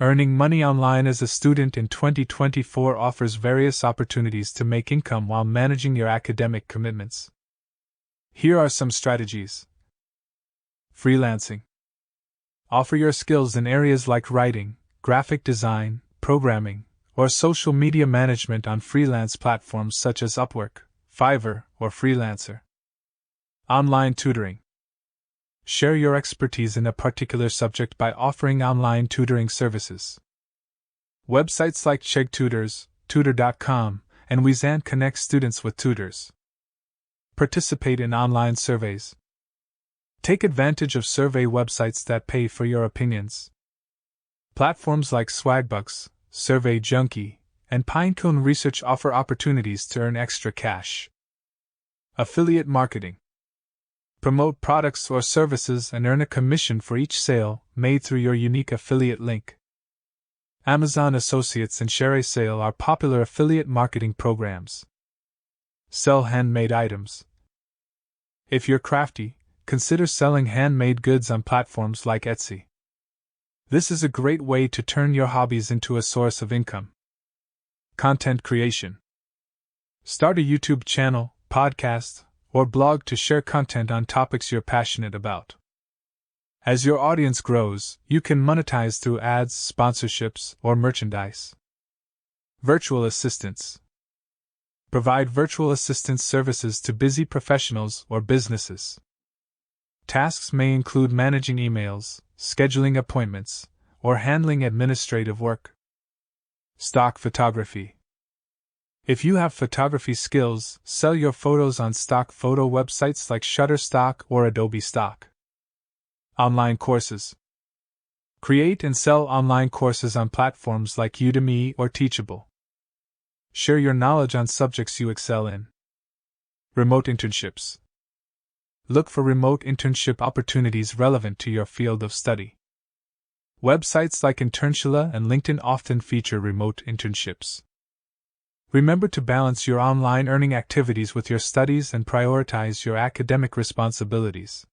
Earning money online as a student in 2024 offers various opportunities to make income while managing your academic commitments. Here are some strategies. Freelancing. Offer your skills in areas like writing, graphic design, programming, or social media management on freelance platforms such as Upwork, Fiverr, or Freelancer. Online tutoring. Share your expertise in a particular subject by offering online tutoring services. Websites like Chegg Tutors, Tutor.com, and Wizant connect students with tutors. Participate in online surveys. Take advantage of survey websites that pay for your opinions. Platforms like Swagbucks, Survey Junkie, and Pinecone Research offer opportunities to earn extra cash. Affiliate marketing. Promote products or services and earn a commission for each sale made through your unique affiliate link. Amazon Associates and ShareASale are popular affiliate marketing programs. Sell handmade items. If you're crafty, consider selling handmade goods on platforms like Etsy. This is a great way to turn your hobbies into a source of income. Content creation. Start a YouTube channel, podcast, or blog to share content on topics you're passionate about. As your audience grows, you can monetize through ads, sponsorships, or merchandise. Virtual assistants. Provide virtual assistance services to busy professionals or businesses. Tasks may include managing emails, scheduling appointments, or handling administrative work. Stock photography. If you have photography skills, sell your photos on stock photo websites like Shutterstock or Adobe Stock. Online courses. Create and sell online courses on platforms like Udemy or Teachable. Share your knowledge on subjects you excel in. Remote internships. Look for remote internship opportunities relevant to your field of study. Websites like Internshula and LinkedIn often feature remote internships. Remember to balance your online earning activities with your studies and prioritize your academic responsibilities.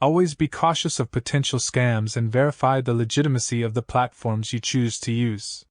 Always be cautious of potential scams and verify the legitimacy of the platforms you choose to use.